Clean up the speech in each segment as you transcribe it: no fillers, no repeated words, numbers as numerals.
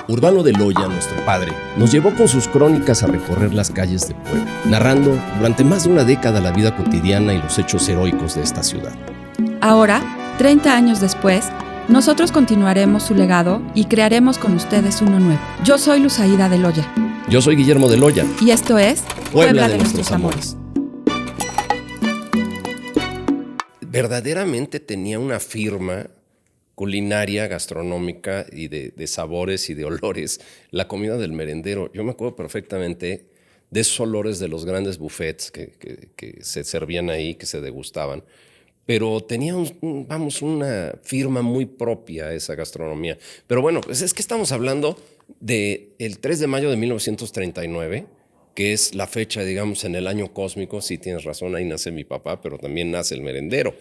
Urbano de Loya, nuestro padre, nos llevó con sus crónicas a recorrer las calles de Puebla, narrando durante más de una década la vida cotidiana y los hechos heroicos de esta ciudad. Ahora, 30 años después, nosotros continuaremos su legado y crearemos con ustedes uno nuevo. Yo soy Luzaida de Loya. Yo soy Guillermo de Loya. Y esto es Puebla de nuestros amores. Verdaderamente tenía una firma culinaria, gastronómica y de sabores y de olores, la comida del merendero. Yo me acuerdo perfectamente de esos olores de los grandes buffets que se servían ahí, que se degustaban, pero tenía una firma muy propia esa gastronomía. Pero bueno, pues es que estamos hablando del 3 de mayo de 1939, que es la fecha, digamos, en el año cósmico. Sí, tienes razón, ahí nace mi papá, pero también nace el merendero,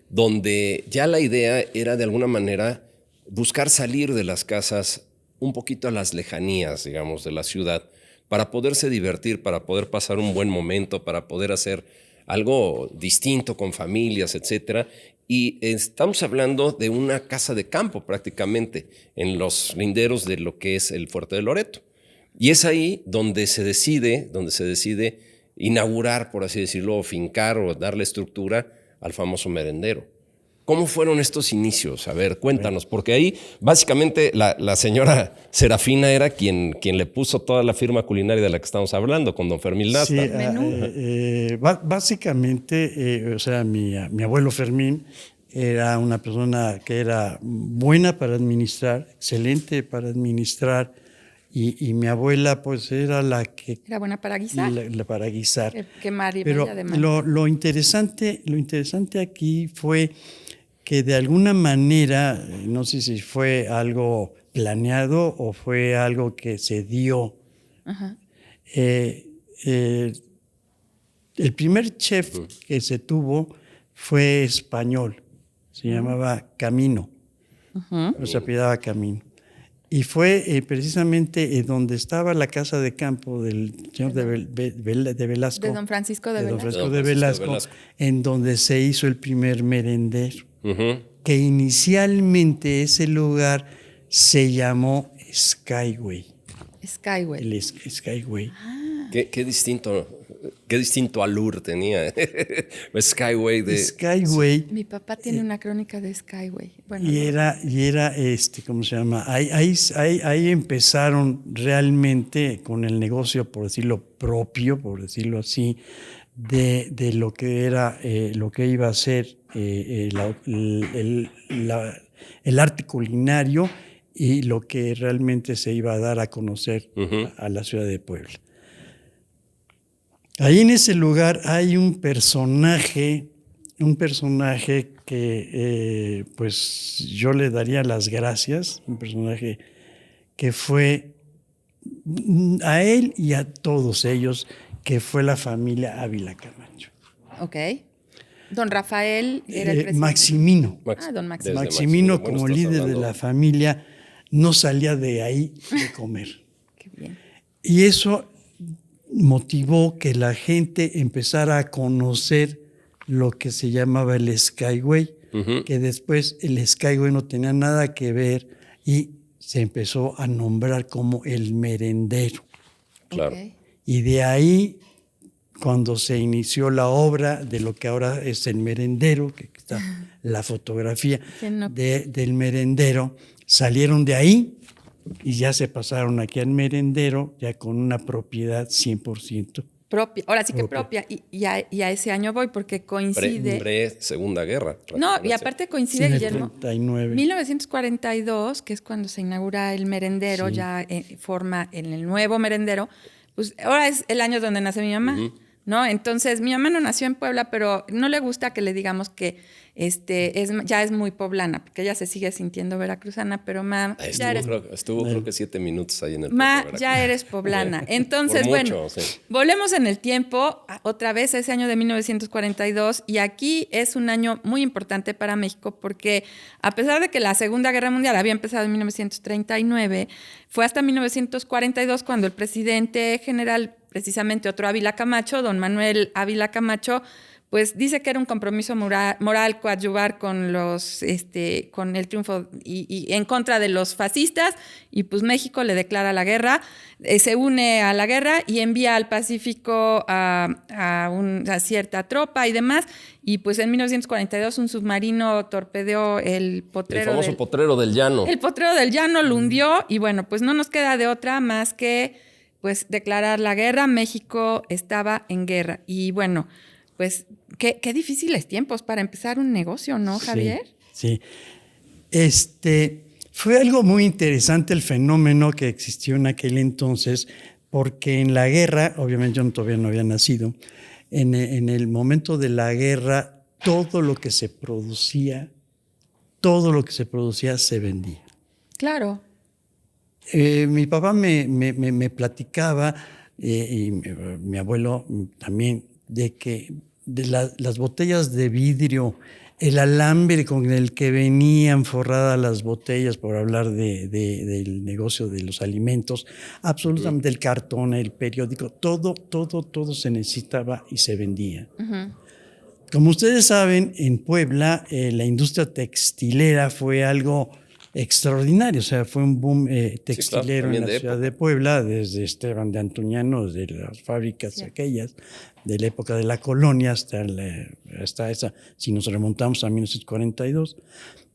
donde ya la idea era de alguna manera buscar salir de las casas un poquito a las lejanías, digamos, de la ciudad, para poderse divertir, para poder pasar un buen momento, para poder hacer algo distinto con familias, etcétera. Y estamos hablando de una casa de campo prácticamente, en los linderos de lo que es el Fuerte de Loreto. Y es ahí donde se decide inaugurar, por así decirlo, o fincar o darle estructura al famoso merendero. ¿Cómo fueron estos inicios? A ver, cuéntanos, porque ahí básicamente la señora Serafina era quien le puso toda la firma culinaria de la que estamos hablando, con don Fermín Lasta. Sí, básicamente, o sea, mi abuelo Fermín era una persona que era buena para administrar, excelente para administrar, y mi abuela pues era la que... Era buena para guisar. Para guisar. Pero lo interesante aquí fue que de alguna manera, no sé si fue algo planeado o fue algo que se dio. Ajá. El primer chef que se tuvo fue español, se llamaba Camino, se apellidaba Camino. Y fue precisamente donde estaba la casa de campo del señor de Velasco. De don Francisco de Velasco. Don Francisco de Velasco, en donde se hizo el primer merendero. Que inicialmente ese lugar se llamó Skyway. Skyway. El Skyway. Qué distinto allure tenía. Skyway. Skyway. Mi papá tiene una crónica de Skyway. Bueno, y era ¿cómo se llama? Ahí empezaron realmente con el negocio, por decirlo propio, por decirlo así, de lo que era, lo que iba a ser el arte culinario y lo que realmente se iba a dar a conocer a la ciudad de Puebla. Ahí en ese lugar hay un personaje que pues yo le daría las gracias, un personaje que fue a él y a todos ellos, que fue la familia Ávila Camacho. Ok. Don Rafael era el presidente. Maximino. Don Maximino. Maximino, como líder de la familia, no salía de ahí de comer. Qué bien. Y eso motivó que la gente empezara a conocer lo que se llamaba el Skyway, que después el Skyway no tenía nada que ver y se empezó a nombrar como el merendero. Claro. Okay. Y de ahí, cuando se inició la obra de lo que ahora es el merendero, que está la fotografía del merendero, salieron de ahí y ya se pasaron aquí al merendero, ya con una propiedad 100%. Propia, ahora sí que propia. Y a ese año voy porque coincide... Segunda Guerra. No, y aparte coincide, Guillermo, 39. 1942, que es cuando se inaugura el merendero, ya forma en el nuevo merendero, pues ahora es el año donde nace mi mamá, ¿no? Entonces, mi mamá no nació en Puebla, pero no le gusta que le digamos que ya es muy poblana, porque ella se sigue sintiendo veracruzana, pero estuvo creo que 7 minutos ahí en el ya eres poblana. Entonces, bueno, volvemos en el tiempo, otra vez a ese año de 1942, y aquí es un año muy importante para México, porque a pesar de que la Segunda Guerra Mundial había empezado en 1939, fue hasta 1942 cuando el presidente general, precisamente otro Ávila Camacho, don Manuel Ávila Camacho, pues dice que era un compromiso moral coadyuvar con con el triunfo y en contra de los fascistas, y pues México le declara la guerra, se une a la guerra y envía al Pacífico a cierta tropa y demás, y pues en 1942 un submarino torpedeó el famoso potrero del Llano. El potrero del Llano lo hundió, y bueno, pues no nos queda de otra más que pues declarar la guerra. México estaba en guerra, y bueno, pues qué difíciles tiempos para empezar un negocio, ¿no, Javier? Sí. Fue algo muy interesante el fenómeno que existió en aquel entonces, porque en la guerra, obviamente yo todavía no había nacido, en el momento de la guerra, todo lo que se producía se vendía. Claro. Mi papá me platicaba, y mi abuelo también, de las botellas de vidrio, el alambre con el que venían forradas las botellas, por hablar del negocio de los alimentos, absolutamente el cartón, el periódico, todo se necesitaba y se vendía. Uh-huh. Como ustedes saben, en Puebla la industria textilera fue algo extraordinario, o sea, fue un boom textilero, sí, claro, en la ciudad de Puebla, desde Esteban de Antuñano, de las fábricas, sí, aquellas, de la época de la colonia hasta esa, si nos remontamos a 1942.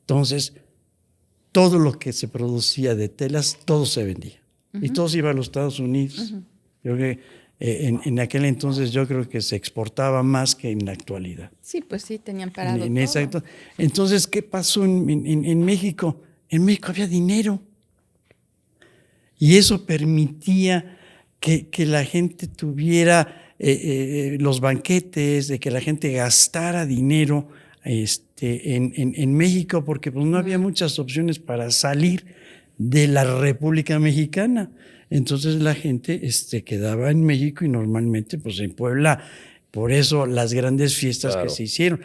Entonces, todo lo que se producía de telas, todo se vendía. Uh-huh. Y todo se iba a los Estados Unidos. Uh-huh. Yo creo que en aquel entonces yo creo que se exportaba más que en la actualidad. Sí, pues sí, tenían parado todo. Entonces, ¿qué pasó en México? En México había dinero, y eso permitía que la gente tuviera los banquetes, de que la gente gastara dinero en México, porque pues no había muchas opciones para salir de la República Mexicana. Entonces la gente quedaba en México, y normalmente pues en Puebla, por eso las grandes fiestas, claro, que se hicieron,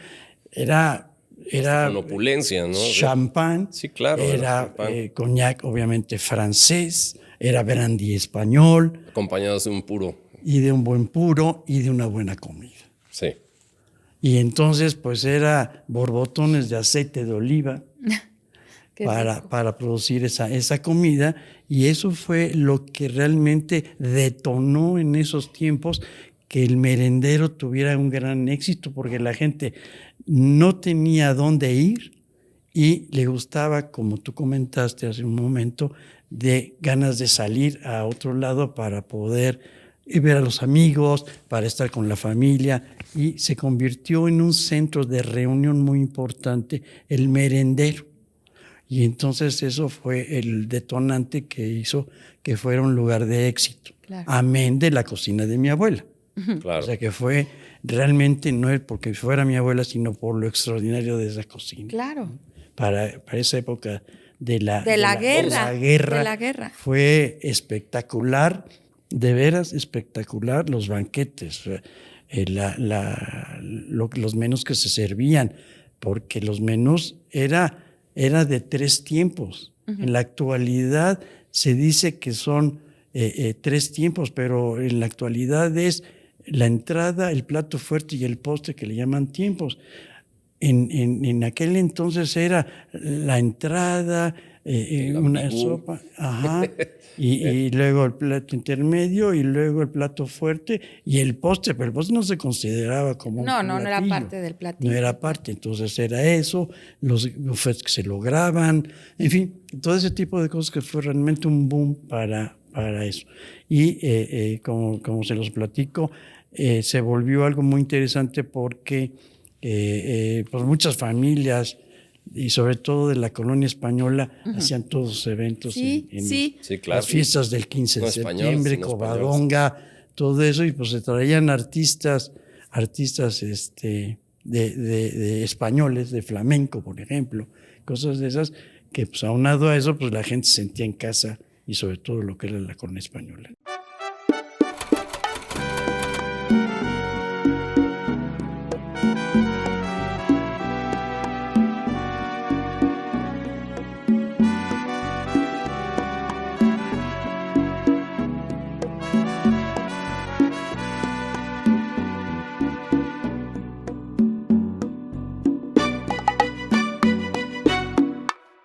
era con opulencia, ¿no? Champán, sí, claro, era coñac, obviamente francés, era brandy español. Acompañados de un puro. Y de un buen puro y de una buena comida. Sí. Y entonces pues era borbotones de aceite de oliva para producir esa comida, y eso fue lo que realmente detonó en esos tiempos que el merendero tuviera un gran éxito, porque la gente no tenía dónde ir y le gustaba, como tú comentaste hace un momento, de ganas de salir a otro lado para poder ver a los amigos, para estar con la familia, y se convirtió en un centro de reunión muy importante, el merendero. Y entonces eso fue el detonante que hizo que fuera un lugar de éxito, claro, amén de la cocina de mi abuela. Claro. O sea que fue realmente, no es porque fuera mi abuela, sino por lo extraordinario de esa cocina. Claro. Para esa época de la guerra fue espectacular, de veras espectacular, los banquetes, los menús que se servían, porque los menús era de 3 tiempos. Uh-huh. En la actualidad se dice que son 3 tiempos, pero en la actualidad es la entrada, el plato fuerte y el postre, que le llaman tiempos. En aquel entonces era la entrada, una sopa, ajá, y luego el plato intermedio, y luego el plato fuerte y el postre, pero el postre no se consideraba como un platillo. No era parte del platillo. No era parte, entonces era eso, los buffets que se lograban, en fin, todo ese tipo de cosas que fue realmente un boom para eso. Y como se los platico, se volvió algo muy interesante porque pues muchas familias, y sobre todo de la colonia española, uh-huh, hacían todos los eventos en claro, las fiestas del 15 de septiembre, Covadonga, todo eso, y pues se traían artistas de españoles, de flamenco, por ejemplo, cosas de esas, que pues aunado a eso, pues la gente se sentía en casa, y sobre todo lo que era la colonia española.